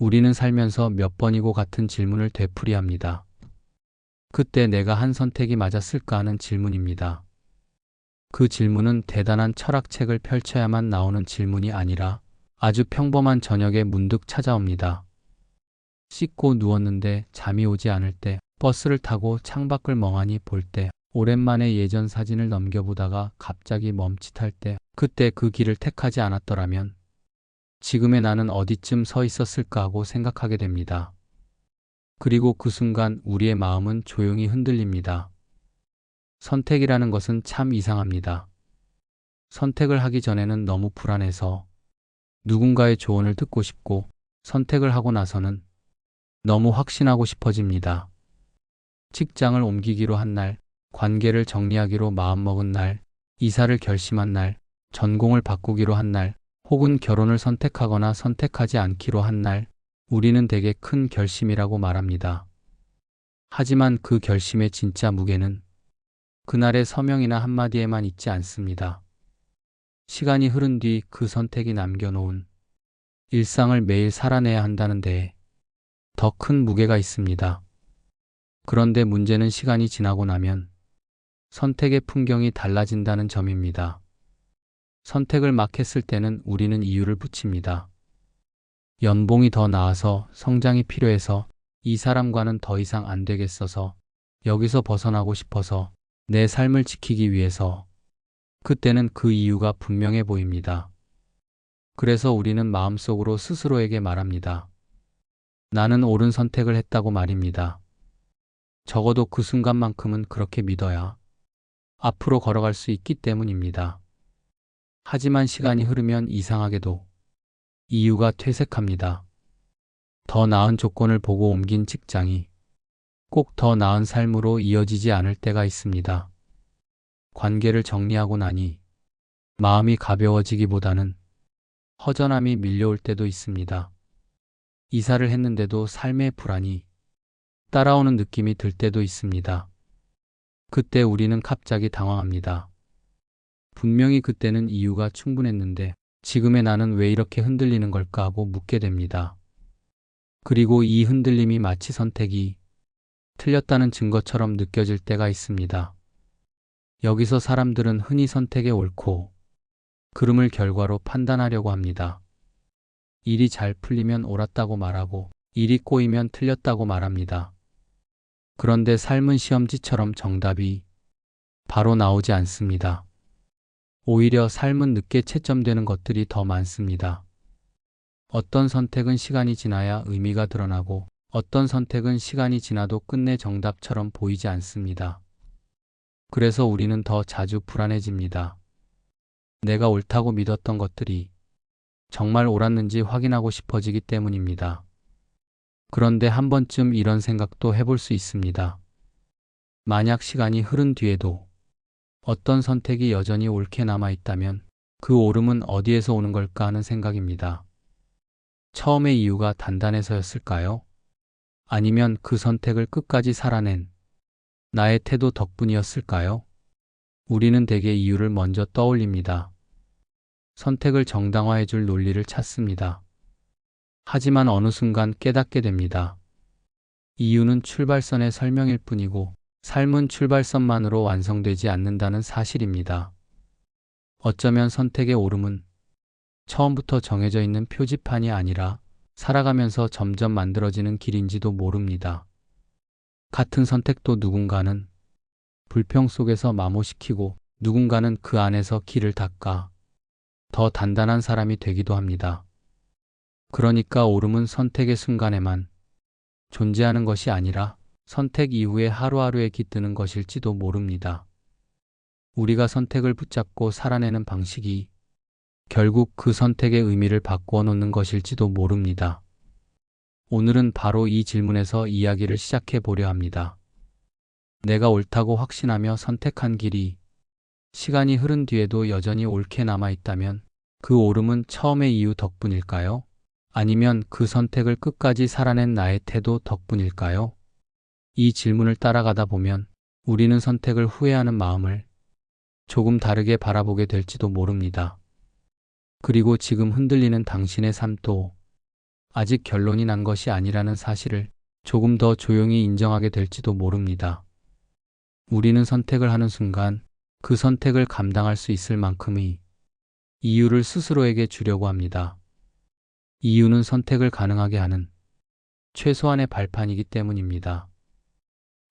우리는 살면서 몇 번이고 같은 질문을 되풀이합니다. 그때 내가 한 선택이 맞았을까 하는 질문입니다. 그 질문은 대단한 철학책을 펼쳐야만 나오는 질문이 아니라 아주 평범한 저녁에 문득 찾아옵니다. 씻고 누웠는데 잠이 오지 않을 때, 버스를 타고 창밖을 멍하니 볼 때, 오랜만에 예전 사진을 넘겨보다가 갑자기 멈칫할 때, 그때 그 길을 택하지 않았더라면 지금의 나는 어디쯤 서 있었을까 하고 생각하게 됩니다. 그리고 그 순간 우리의 마음은 조용히 흔들립니다. 선택이라는 것은 참 이상합니다. 선택을 하기 전에는 너무 불안해서 누군가의 조언을 듣고 싶고, 선택을 하고 나서는 너무 확신하고 싶어집니다. 직장을 옮기기로 한 날, 관계를 정리하기로 마음먹은 날, 이사를 결심한 날, 전공을 바꾸기로 한 날, 혹은 결혼을 선택하거나 선택하지 않기로 한 날, 우리는 되게 큰 결심이라고 말합니다. 하지만 그 결심의 진짜 무게는 그날의 서명이나 한마디에만 있지 않습니다. 시간이 흐른 뒤 그 선택이 남겨놓은 일상을 매일 살아내야 한다는 데에 더 큰 무게가 있습니다. 그런데 문제는 시간이 지나고 나면 선택의 풍경이 달라진다는 점입니다. 선택을 막 했을 때는 우리는 이유를 붙입니다. 연봉이 더 나아서, 성장이 필요해서, 이 사람과는 더 이상 안 되겠어서, 여기서 벗어나고 싶어서, 내 삶을 지키기 위해서. 그때는 그 이유가 분명해 보입니다. 그래서 우리는 마음속으로 스스로에게 말합니다. 나는 옳은 선택을 했다고 말입니다. 적어도 그 순간만큼은 그렇게 믿어야 앞으로 걸어갈 수 있기 때문입니다. 하지만 시간이 흐르면 이상하게도 이유가 퇴색합니다. 더 나은 조건을 보고 옮긴 직장이 꼭 더 나은 삶으로 이어지지 않을 때가 있습니다. 관계를 정리하고 나니 마음이 가벼워지기보다는 허전함이 밀려올 때도 있습니다. 이사를 했는데도 삶의 불안이 따라오는 느낌이 들 때도 있습니다. 그때 우리는 갑자기 당황합니다. 분명히 그때는 이유가 충분했는데 지금의 나는 왜 이렇게 흔들리는 걸까 하고 묻게 됩니다. 그리고 이 흔들림이 마치 선택이 틀렸다는 증거처럼 느껴질 때가 있습니다. 여기서 사람들은 흔히 선택의 옳고 그름을 결과로 판단하려고 합니다. 일이 잘 풀리면 옳았다고 말하고, 일이 꼬이면 틀렸다고 말합니다. 그런데 삶은 시험지처럼 정답이 바로 나오지 않습니다. 오히려 삶은 늦게 채점되는 것들이 더 많습니다. 어떤 선택은 시간이 지나야 의미가 드러나고, 어떤 선택은 시간이 지나도 끝내 정답처럼 보이지 않습니다. 그래서 우리는 더 자주 불안해집니다. 내가 옳다고 믿었던 것들이 정말 옳았는지 확인하고 싶어지기 때문입니다. 그런데 한 번쯤 이런 생각도 해볼 수 있습니다. 만약 시간이 흐른 뒤에도 어떤 선택이 여전히 옳게 남아있다면 그 옳음은 어디에서 오는 걸까 하는 생각입니다. 처음의 이유가 단단해서였을까요? 아니면 그 선택을 끝까지 살아낸 나의 태도 덕분이었을까요? 우리는 대개 이유를 먼저 떠올립니다. 선택을 정당화해 줄 논리를 찾습니다. 하지만 어느 순간 깨닫게 됩니다. 이유는 출발선의 설명일 뿐이고 삶은 출발선만으로 완성되지 않는다는 사실입니다. 어쩌면 선택의 옳음은 처음부터 정해져 있는 표지판이 아니라 살아가면서 점점 만들어지는 길인지도 모릅니다. 같은 선택도 누군가는 불평 속에서 마모시키고 누군가는 그 안에서 길을 닦아 더 단단한 사람이 되기도 합니다. 그러니까 옳음은 선택의 순간에만 존재하는 것이 아니라 선택 이후에 하루하루에 깃드는 것일지도 모릅니다. 우리가 선택을 붙잡고 살아내는 방식이 결국 그 선택의 의미를 바꾸어 놓는 것일지도 모릅니다. 오늘은 바로 이 질문에서 이야기를 시작해 보려 합니다. 내가 옳다고 확신하며 선택한 길이 시간이 흐른 뒤에도 여전히 옳게 남아있다면 그 옳음은 처음의 이유 덕분일까요? 아니면 그 선택을 끝까지 살아낸 나의 태도 덕분일까요? 이 질문을 따라가다 보면 우리는 선택을 후회하는 마음을 조금 다르게 바라보게 될지도 모릅니다. 그리고 지금 흔들리는 당신의 삶도 아직 결론이 난 것이 아니라는 사실을 조금 더 조용히 인정하게 될지도 모릅니다. 우리는 선택을 하는 순간 그 선택을 감당할 수 있을 만큼의 이유를 스스로에게 주려고 합니다. 이유는 선택을 가능하게 하는 최소한의 발판이기 때문입니다.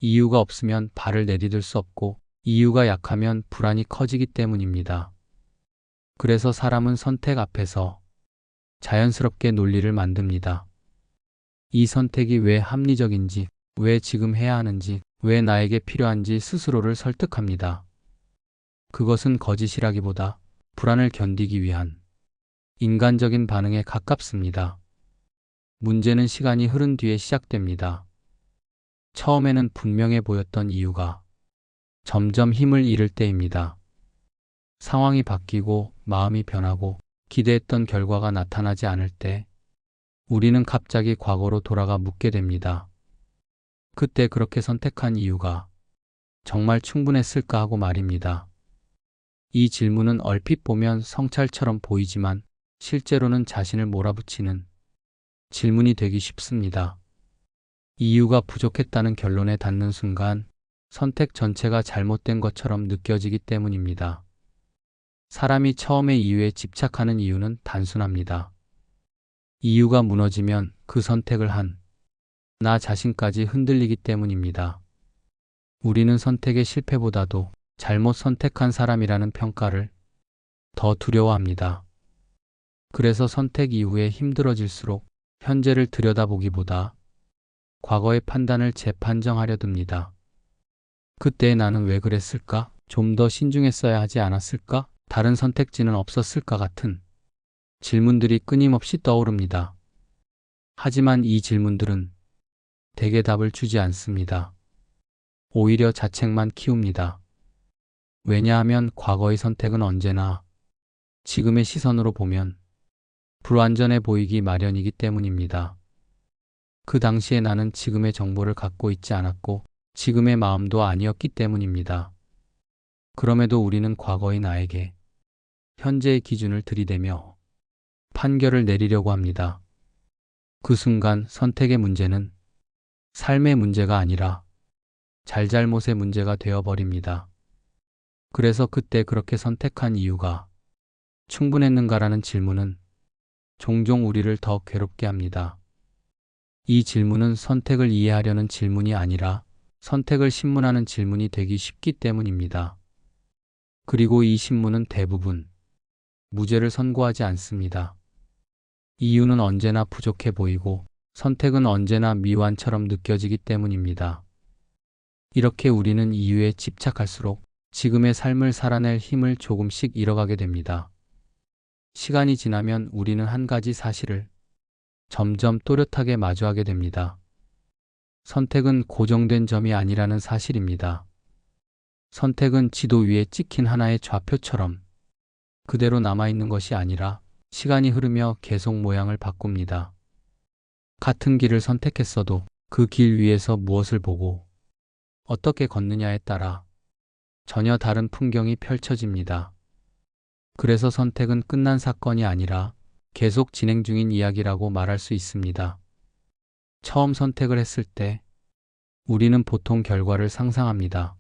이유가 없으면 발을 내디딜 수 없고 이유가 약하면 불안이 커지기 때문입니다. 그래서 사람은 선택 앞에서 자연스럽게 논리를 만듭니다. 이 선택이 왜 합리적인지, 왜 지금 해야 하는지, 왜 나에게 필요한지 스스로를 설득합니다. 그것은 거짓이라기보다 불안을 견디기 위한 인간적인 반응에 가깝습니다. 문제는 시간이 흐른 뒤에 시작됩니다. 처음에는 분명해 보였던 이유가 점점 힘을 잃을 때입니다. 상황이 바뀌고 마음이 변하고 기대했던 결과가 나타나지 않을 때 우리는 갑자기 과거로 돌아가 묻게 됩니다. 그때 그렇게 선택한 이유가 정말 충분했을까 하고 말입니다. 이 질문은 얼핏 보면 성찰처럼 보이지만 실제로는 자신을 몰아붙이는 질문이 되기 쉽습니다. 이유가 부족했다는 결론에 닿는 순간 선택 전체가 잘못된 것처럼 느껴지기 때문입니다. 사람이 처음에 이유에 집착하는 이유는 단순합니다. 이유가 무너지면 그 선택을 한 나 자신까지 흔들리기 때문입니다. 우리는 선택의 실패보다도 잘못 선택한 사람이라는 평가를 더 두려워합니다. 그래서 선택 이후에 힘들어질수록 현재를 들여다보기보다 과거의 판단을 재판정하려 듭니다. 그때 나는 왜 그랬을까? 좀 더 신중했어야 하지 않았을까? 다른 선택지는 없었을까? 같은 질문들이 끊임없이 떠오릅니다. 하지만 이 질문들은 대개 답을 주지 않습니다. 오히려 자책만 키웁니다. 왜냐하면 과거의 선택은 언제나 지금의 시선으로 보면 불완전해 보이기 마련이기 때문입니다. 그 당시에 나는 지금의 정보를 갖고 있지 않았고 지금의 마음도 아니었기 때문입니다. 그럼에도 우리는 과거의 나에게 현재의 기준을 들이대며 판결을 내리려고 합니다. 그 순간 선택의 문제는 삶의 문제가 아니라 잘잘못의 문제가 되어버립니다. 그래서 그때 그렇게 선택한 이유가 충분했는가라는 질문은 종종 우리를 더 괴롭게 합니다. 이 질문은 선택을 이해하려는 질문이 아니라 선택을 신문하는 질문이 되기 쉽기 때문입니다. 그리고 이 신문은 대부분 무죄를 선고하지 않습니다. 이유는 언제나 부족해 보이고 선택은 언제나 미완처럼 느껴지기 때문입니다. 이렇게 우리는 이유에 집착할수록 지금의 삶을 살아낼 힘을 조금씩 잃어가게 됩니다. 시간이 지나면 우리는 한 가지 사실을 점점 또렷하게 마주하게 됩니다. 선택은 고정된 점이 아니라는 사실입니다. 선택은 지도 위에 찍힌 하나의 좌표처럼 그대로 남아있는 것이 아니라 시간이 흐르며 계속 모양을 바꿉니다. 같은 길을 선택했어도 그 길 위에서 무엇을 보고 어떻게 걷느냐에 따라 전혀 다른 풍경이 펼쳐집니다. 그래서 선택은 끝난 사건이 아니라 계속 진행 중인 이야기라고 말할 수 있습니다. 처음 선택을 했을 때 우리는 보통 결과를 상상합니다.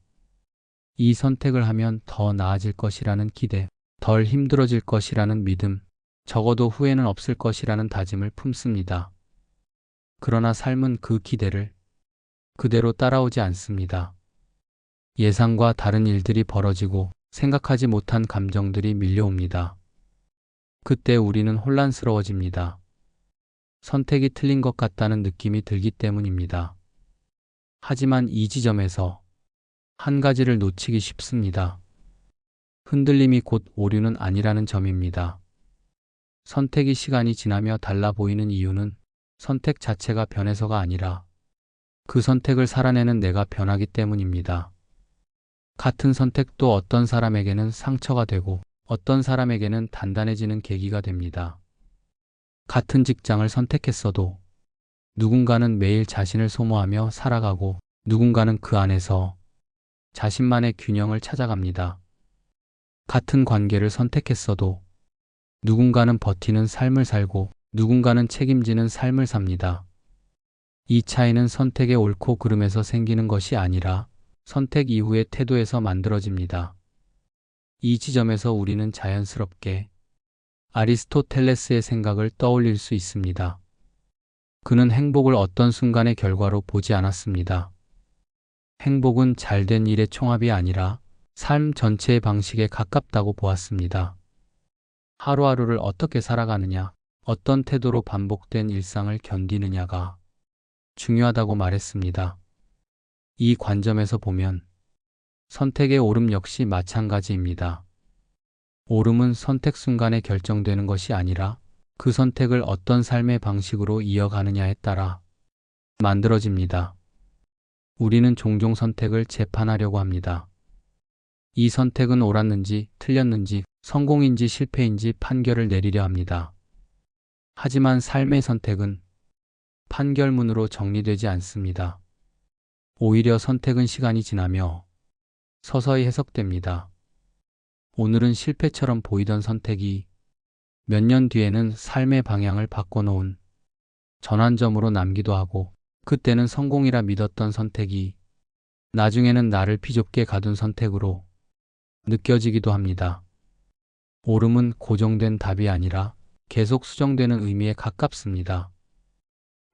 이 선택을 하면 더 나아질 것이라는 기대, 덜 힘들어질 것이라는 믿음, 적어도 후회는 없을 것이라는 다짐을 품습니다. 그러나 삶은 그 기대를 그대로 따라오지 않습니다. 예상과 다른 일들이 벌어지고 생각하지 못한 감정들이 밀려옵니다. 그때 우리는 혼란스러워집니다. 선택이 틀린 것 같다는 느낌이 들기 때문입니다. 하지만 이 지점에서 한 가지를 놓치기 쉽습니다. 흔들림이 곧 오류는 아니라는 점입니다. 선택이 시간이 지나며 달라 보이는 이유는 선택 자체가 변해서가 아니라 그 선택을 살아내는 내가 변하기 때문입니다. 같은 선택도 어떤 사람에게는 상처가 되고 어떤 사람에게는 단단해지는 계기가 됩니다. 같은 직장을 선택했어도 누군가는 매일 자신을 소모하며 살아가고 누군가는 그 안에서 자신만의 균형을 찾아갑니다. 같은 관계를 선택했어도 누군가는 버티는 삶을 살고 누군가는 책임지는 삶을 삽니다. 이 차이는 선택의 옳고 그름에서 생기는 것이 아니라 선택 이후의 태도에서 만들어집니다. 이 지점에서 우리는 자연스럽게 아리스토텔레스의 생각을 떠올릴 수 있습니다. 그는 행복을 어떤 순간의 결과로 보지 않았습니다. 행복은 잘된 일의 총합이 아니라 삶 전체의 방식에 가깝다고 보았습니다. 하루하루를 어떻게 살아가느냐, 어떤 태도로 반복된 일상을 견디느냐가 중요하다고 말했습니다. 이 관점에서 보면 선택의 옳음 역시 마찬가지입니다. 옳음은 선택 순간에 결정되는 것이 아니라 그 선택을 어떤 삶의 방식으로 이어가느냐에 따라 만들어집니다. 우리는 종종 선택을 재판하려고 합니다. 이 선택은 옳았는지 틀렸는지 성공인지 실패인지 판결을 내리려 합니다. 하지만 삶의 선택은 판결문으로 정리되지 않습니다. 오히려 선택은 시간이 지나며 서서히 해석됩니다. 오늘은 실패처럼 보이던 선택이 몇 년 뒤에는 삶의 방향을 바꿔놓은 전환점으로 남기도 하고, 그때는 성공이라 믿었던 선택이 나중에는 나를 비좁게 가둔 선택으로 느껴지기도 합니다. 옳음은 고정된 답이 아니라 계속 수정되는 의미에 가깝습니다.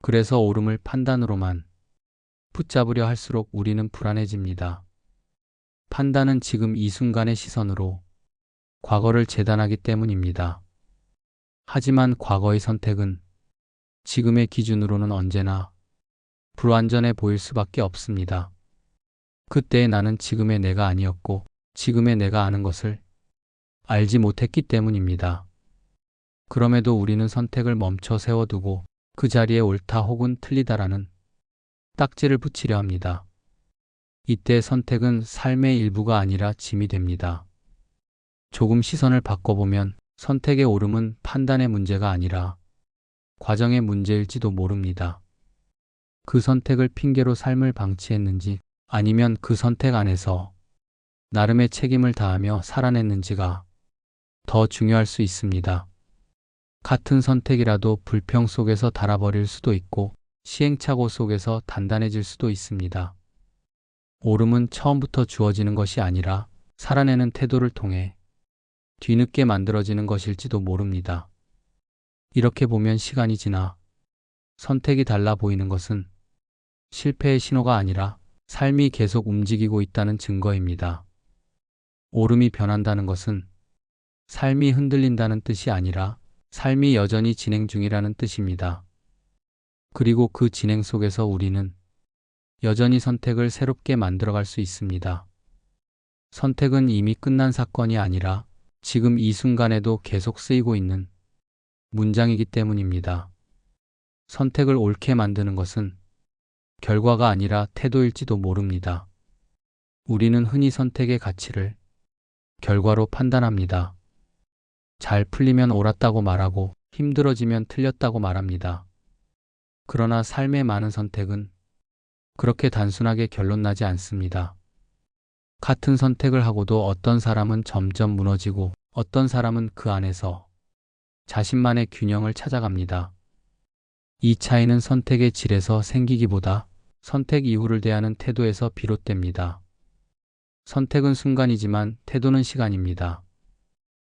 그래서 옳음을 판단으로만 붙잡으려 할수록 우리는 불안해집니다. 판단은 지금 이 순간의 시선으로 과거를 재단하기 때문입니다. 하지만 과거의 선택은 지금의 기준으로는 언제나 불완전해 보일 수밖에 없습니다. 그때의 나는 지금의 내가 아니었고 지금의 내가 아는 것을 알지 못했기 때문입니다. 그럼에도 우리는 선택을 멈춰 세워두고 그 자리에 옳다 혹은 틀리다라는 딱지를 붙이려 합니다. 이때 선택은 삶의 일부가 아니라 짐이 됩니다. 조금 시선을 바꿔보면 선택의 옳음은 판단의 문제가 아니라 과정의 문제일지도 모릅니다. 그 선택을 핑계로 삶을 방치했는지 아니면 그 선택 안에서 나름의 책임을 다하며 살아냈는지가 더 중요할 수 있습니다. 같은 선택이라도 불평 속에서 닳아버릴 수도 있고 시행착오 속에서 단단해질 수도 있습니다. 옳음은 처음부터 주어지는 것이 아니라 살아내는 태도를 통해 뒤늦게 만들어지는 것일지도 모릅니다. 이렇게 보면 시간이 지나 선택이 달라 보이는 것은 실패의 신호가 아니라 삶이 계속 움직이고 있다는 증거입니다. 옳음이 변한다는 것은 삶이 흔들린다는 뜻이 아니라 삶이 여전히 진행 중이라는 뜻입니다. 그리고 그 진행 속에서 우리는 여전히 선택을 새롭게 만들어갈 수 있습니다. 선택은 이미 끝난 사건이 아니라 지금 이 순간에도 계속 쓰이고 있는 문장이기 때문입니다. 선택을 옳게 만드는 것은 결과가 아니라 태도일지도 모릅니다. 우리는 흔히 선택의 가치를 결과로 판단합니다. 잘 풀리면 옳았다고 말하고 힘들어지면 틀렸다고 말합니다. 그러나 삶의 많은 선택은 그렇게 단순하게 결론나지 않습니다. 같은 선택을 하고도 어떤 사람은 점점 무너지고 어떤 사람은 그 안에서 자신만의 균형을 찾아갑니다. 이 차이는 선택의 질에서 생기기보다 선택 이후를 대하는 태도에서 비롯됩니다. 선택은 순간이지만 태도는 시간입니다.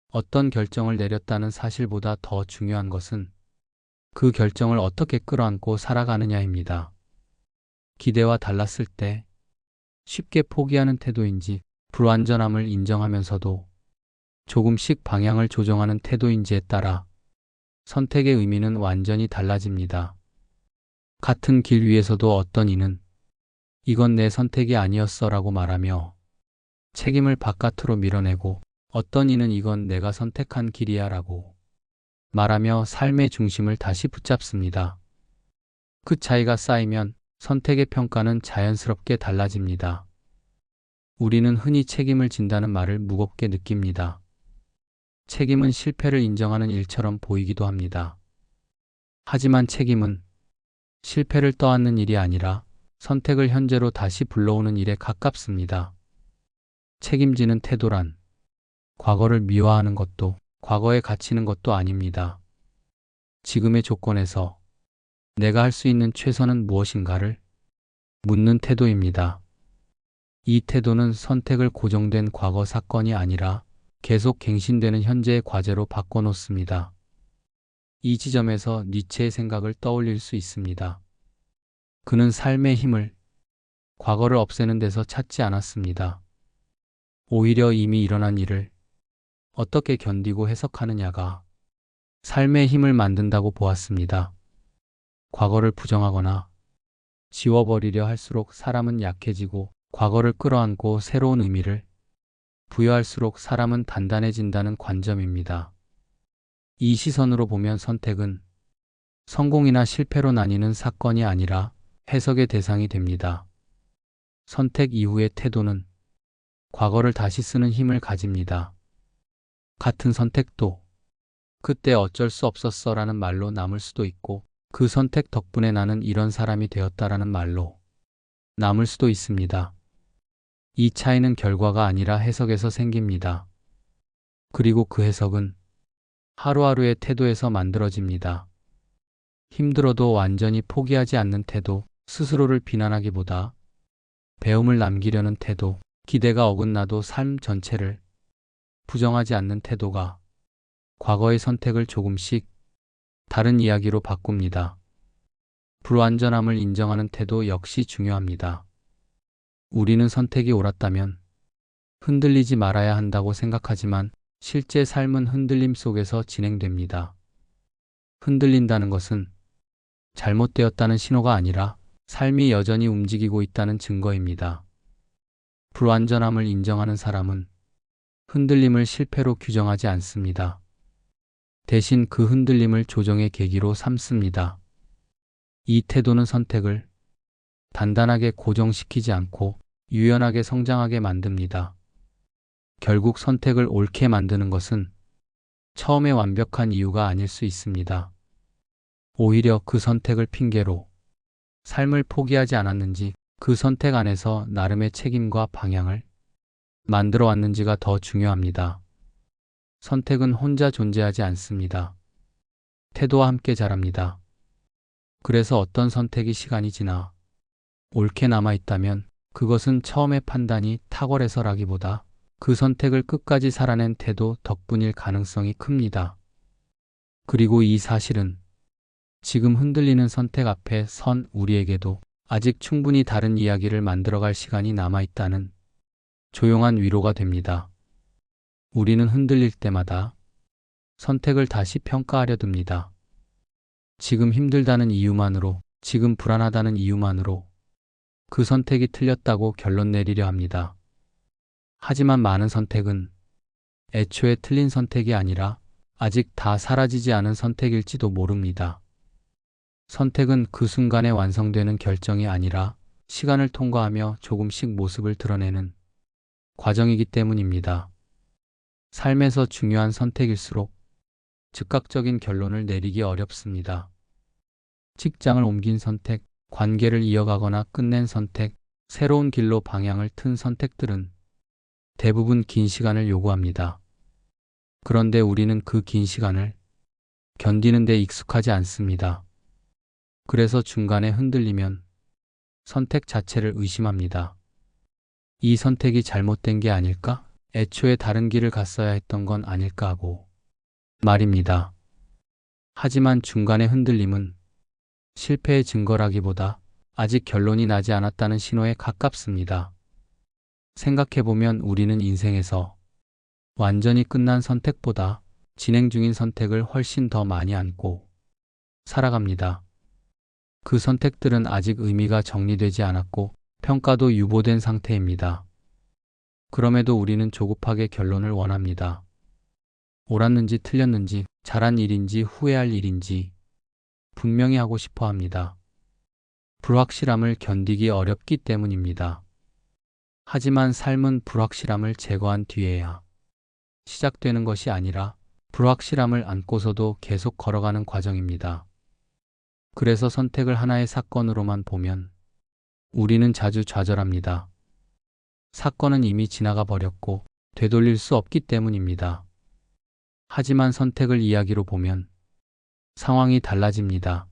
어떤 결정을 내렸다는 사실보다 더 중요한 것은 그 결정을 어떻게 끌어안고 살아가느냐입니다. 기대와 달랐을 때 쉽게 포기하는 태도인지 불완전함을 인정하면서도 조금씩 방향을 조정하는 태도인지에 따라 선택의 의미는 완전히 달라집니다. 같은 길 위에서도 어떤 이는 이건 내 선택이 아니었어 라고 말하며 책임을 바깥으로 밀어내고 어떤 이는 이건 내가 선택한 길이야 라고 말하며 삶의 중심을 다시 붙잡습니다. 그 차이가 쌓이면 선택의 평가는 자연스럽게 달라집니다. 우리는 흔히 책임을 진다는 말을 무겁게 느낍니다. 책임은 실패를 인정하는 일처럼 보이기도 합니다. 하지만 책임은 실패를 떠안는 일이 아니라 선택을 현재로 다시 불러오는 일에 가깝습니다. 책임지는 태도란 과거를 미화하는 것도 과거에 갇히는 것도 아닙니다. 지금의 조건에서 내가 할 수 있는 최선은 무엇인가를 묻는 태도입니다. 이 태도는 선택을 고정된 과거 사건이 아니라 계속 갱신되는 현재의 과제로 바꿔놓습니다. 이 지점에서 니체의 생각을 떠올릴 수 있습니다. 그는 삶의 힘을 과거를 없애는 데서 찾지 않았습니다. 오히려 이미 일어난 일을 어떻게 견디고 해석하느냐가 삶의 힘을 만든다고 보았습니다. 과거를 부정하거나 지워버리려 할수록 사람은 약해지고 과거를 끌어안고 새로운 의미를 부여할수록 사람은 단단해진다는 관점입니다. 이 시선으로 보면 선택은 성공이나 실패로 나뉘는 사건이 아니라 해석의 대상이 됩니다. 선택 이후의 태도는 과거를 다시 쓰는 힘을 가집니다. 같은 선택도 그때 어쩔 수 없었어 라는 말로 남을 수도 있고 그 선택 덕분에 나는 이런 사람이 되었다라는 말로 남을 수도 있습니다. 이 차이는 결과가 아니라 해석에서 생깁니다. 그리고 그 해석은 하루하루의 태도에서 만들어집니다. 힘들어도 완전히 포기하지 않는 태도, 스스로를 비난하기보다 배움을 남기려는 태도, 기대가 어긋나도 삶 전체를 부정하지 않는 태도가 과거의 선택을 조금씩 다른 이야기로 바꿉니다. 불완전함을 인정하는 태도 역시 중요합니다. 우리는 선택이 옳았다면 흔들리지 말아야 한다고 생각하지만 실제 삶은 흔들림 속에서 진행됩니다. 흔들린다는 것은 잘못되었다는 신호가 아니라 삶이 여전히 움직이고 있다는 증거입니다. 불완전함을 인정하는 사람은 흔들림을 실패로 규정하지 않습니다. 대신 그 흔들림을 조정의 계기로 삼습니다. 이 태도는 선택을 단단하게 고정시키지 않고 유연하게 성장하게 만듭니다. 결국 선택을 옳게 만드는 것은 처음에 완벽한 이유가 아닐 수 있습니다. 오히려 그 선택을 핑계로 삶을 포기하지 않았는지, 그 선택 안에서 나름의 책임과 방향을 만들어 왔는지가 더 중요합니다. 선택은 혼자 존재하지 않습니다. 태도와 함께 자랍니다. 그래서 어떤 선택이 시간이 지나 옳게 남아있다면 그것은 처음의 판단이 탁월해서라기보다 그 선택을 끝까지 살아낸 태도 덕분일 가능성이 큽니다. 그리고 이 사실은 지금 흔들리는 선택 앞에 선 우리에게도 아직 충분히 다른 이야기를 만들어갈 시간이 남아있다는 조용한 위로가 됩니다. 우리는 흔들릴 때마다 선택을 다시 평가하려 듭니다. 지금 힘들다는 이유만으로, 지금 불안하다는 이유만으로 그 선택이 틀렸다고 결론 내리려 합니다. 하지만 많은 선택은 애초에 틀린 선택이 아니라 아직 다 사라지지 않은 선택일지도 모릅니다. 선택은 그 순간에 완성되는 결정이 아니라 시간을 통과하며 조금씩 모습을 드러내는 과정이기 때문입니다. 삶에서 중요한 선택일수록 즉각적인 결론을 내리기 어렵습니다. 직장을 옮긴 선택, 관계를 이어가거나 끝낸 선택, 새로운 길로 방향을 튼 선택들은 대부분 긴 시간을 요구합니다. 그런데 우리는 그 긴 시간을 견디는 데 익숙하지 않습니다. 그래서 중간에 흔들리면 선택 자체를 의심합니다. 이 선택이 잘못된 게 아닐까? 애초에 다른 길을 갔어야 했던 건 아닐까 하고 말입니다. 하지만 중간의 흔들림은 실패의 증거라기보다 아직 결론이 나지 않았다는 신호에 가깝습니다. 생각해보면 우리는 인생에서 완전히 끝난 선택보다 진행 중인 선택을 훨씬 더 많이 안고 살아갑니다. 그 선택들은 아직 의미가 정리되지 않았고 평가도 유보된 상태입니다. 그럼에도 우리는 조급하게 결론을 원합니다. 옳았는지 틀렸는지, 잘한 일인지 후회할 일인지 분명히 하고 싶어 합니다. 불확실함을 견디기 어렵기 때문입니다. 하지만 삶은 불확실함을 제거한 뒤에야 시작되는 것이 아니라 불확실함을 안고서도 계속 걸어가는 과정입니다. 그래서 선택을 하나의 사건으로만 보면 우리는 자주 좌절합니다. 사건은 이미 지나가 버렸고 되돌릴 수 없기 때문입니다. 하지만 선택을 이야기로 보면 상황이 달라집니다.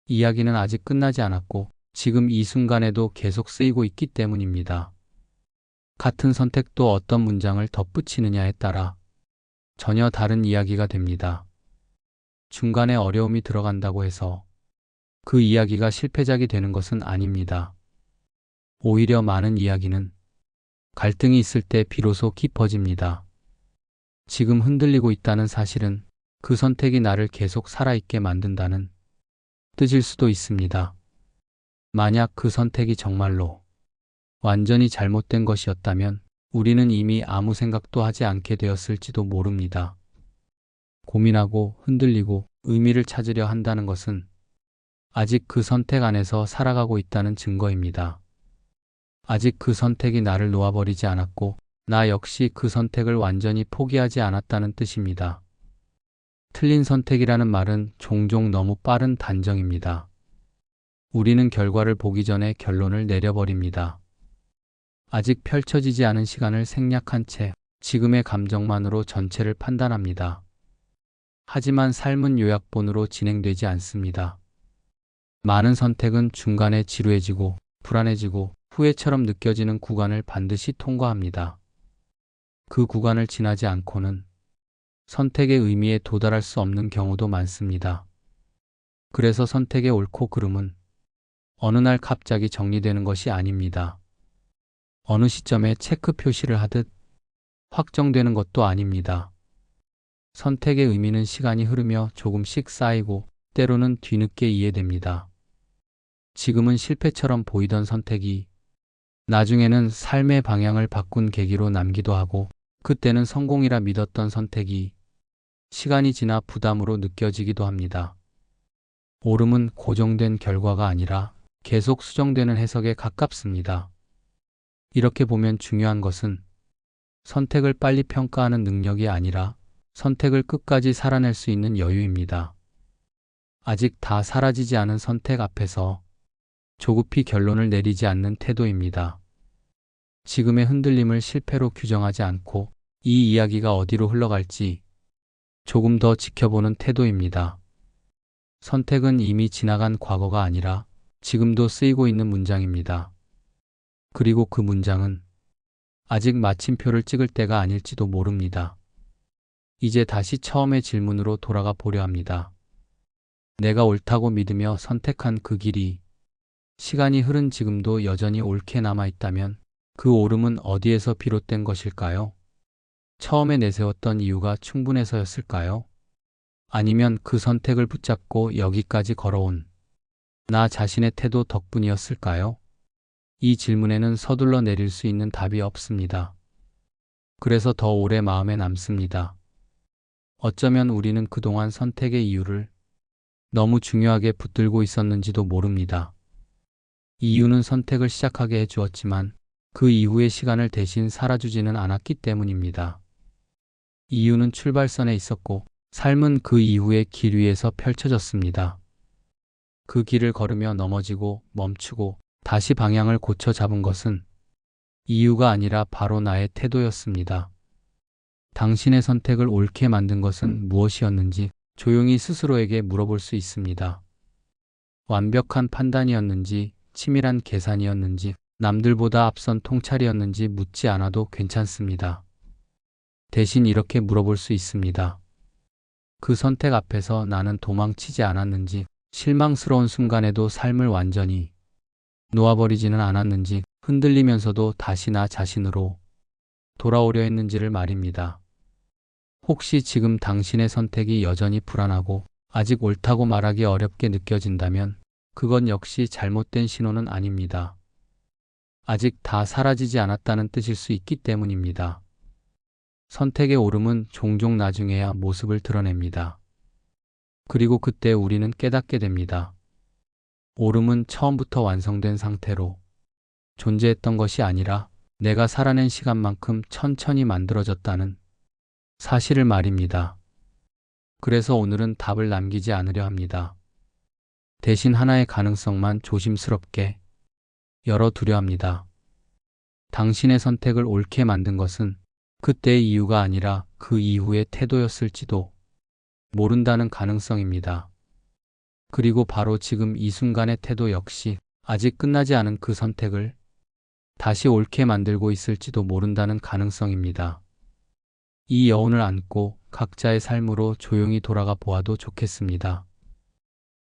이야기는 아직 끝나지 않았고 지금 이 순간에도 계속 쓰이고 있기 때문입니다. 같은 선택도 어떤 문장을 덧붙이느냐에 따라 전혀 다른 이야기가 됩니다. 중간에 어려움이 들어간다고 해서 그 이야기가 실패작이 되는 것은 아닙니다. 오히려 많은 이야기는 갈등이 있을 때 비로소 깊어집니다. 지금 흔들리고 있다는 사실은 그 선택이 나를 계속 살아있게 만든다는 뜻일 수도 있습니다. 만약 그 선택이 정말로 완전히 잘못된 것이었다면 우리는 이미 아무 생각도 하지 않게 되었을지도 모릅니다. 고민하고 흔들리고 의미를 찾으려 한다는 것은 아직 그 선택 안에서 살아가고 있다는 증거입니다. 아직 그 선택이 나를 놓아버리지 않았고 나 역시 그 선택을 완전히 포기하지 않았다는 뜻입니다. 틀린 선택이라는 말은 종종 너무 빠른 단정입니다. 우리는 결과를 보기 전에 결론을 내려버립니다. 아직 펼쳐지지 않은 시간을 생략한 채 지금의 감정만으로 전체를 판단합니다. 하지만 삶은 요약본으로 진행되지 않습니다. 많은 선택은 중간에 지루해지고 불안해지고 후회처럼 느껴지는 구간을 반드시 통과합니다. 그 구간을 지나지 않고는 선택의 의미에 도달할 수 없는 경우도 많습니다. 그래서 선택의 옳고 그름은 어느 날 갑자기 정리되는 것이 아닙니다. 어느 시점에 체크 표시를 하듯 확정되는 것도 아닙니다. 선택의 의미는 시간이 흐르며 조금씩 쌓이고 때로는 뒤늦게 이해됩니다. 지금은 실패처럼 보이던 선택이 나중에는 삶의 방향을 바꾼 계기로 남기도 하고 그때는 성공이라 믿었던 선택이 시간이 지나 부담으로 느껴지기도 합니다. 옳음은 고정된 결과가 아니라 계속 수정되는 해석에 가깝습니다. 이렇게 보면 중요한 것은 선택을 빨리 평가하는 능력이 아니라 선택을 끝까지 살아낼 수 있는 여유입니다. 아직 다 사라지지 않은 선택 앞에서 조급히 결론을 내리지 않는 태도입니다. 지금의 흔들림을 실패로 규정하지 않고 이 이야기가 어디로 흘러갈지 조금 더 지켜보는 태도입니다. 선택은 이미 지나간 과거가 아니라 지금도 쓰이고 있는 문장입니다. 그리고 그 문장은 아직 마침표를 찍을 때가 아닐지도 모릅니다. 이제 다시 처음의 질문으로 돌아가 보려 합니다. 내가 옳다고 믿으며 선택한 그 길이 시간이 흐른 지금도 여전히 옳게 남아있다면 그 옳음은 어디에서 비롯된 것일까요? 처음에 내세웠던 이유가 충분해서였을까요? 아니면 그 선택을 붙잡고 여기까지 걸어온 나 자신의 태도 덕분이었을까요? 이 질문에는 서둘러 내릴 수 있는 답이 없습니다. 그래서 더 오래 마음에 남습니다. 어쩌면 우리는 그동안 선택의 이유를 너무 중요하게 붙들고 있었는지도 모릅니다. 이유는 선택을 시작하게 해주었지만 그 이후의 시간을 대신 살아주지는 않았기 때문입니다. 이유는 출발선에 있었고 삶은 그 이후의 길 위에서 펼쳐졌습니다. 그 길을 걸으며 넘어지고 멈추고 다시 방향을 고쳐 잡은 것은 이유가 아니라 바로 나의 태도였습니다. 당신의 선택을 옳게 만든 것은 무엇이었는지 조용히 스스로에게 물어볼 수 있습니다. 완벽한 판단이었는지, 치밀한 계산이었는지, 남들보다 앞선 통찰이었는지 묻지 않아도 괜찮습니다. 대신 이렇게 물어볼 수 있습니다. 그 선택 앞에서 나는 도망치지 않았는지, 실망스러운 순간에도 삶을 완전히 놓아버리지는 않았는지, 흔들리면서도 다시 나 자신으로 돌아오려 했는지를 말입니다. 혹시 지금 당신의 선택이 여전히 불안하고 아직 옳다고 말하기 어렵게 느껴진다면 그건 역시 잘못된 신호는 아닙니다. 아직 다 사라지지 않았다는 뜻일 수 있기 때문입니다. 선택의 옳음은 종종 나중에야 모습을 드러냅니다. 그리고 그때 우리는 깨닫게 됩니다. 옳음은 처음부터 완성된 상태로 존재했던 것이 아니라 내가 살아낸 시간만큼 천천히 만들어졌다는 사실을 말입니다. 그래서 오늘은 답을 남기지 않으려 합니다. 대신 하나의 가능성만 조심스럽게 열어두려 합니다. 당신의 선택을 옳게 만든 것은 그때의 이유가 아니라 그 이후의 태도였을지도 모른다는 가능성입니다. 그리고 바로 지금 이 순간의 태도 역시 아직 끝나지 않은 그 선택을 다시 옳게 만들고 있을지도 모른다는 가능성입니다. 이 여운을 안고 각자의 삶으로 조용히 돌아가 보아도 좋겠습니다.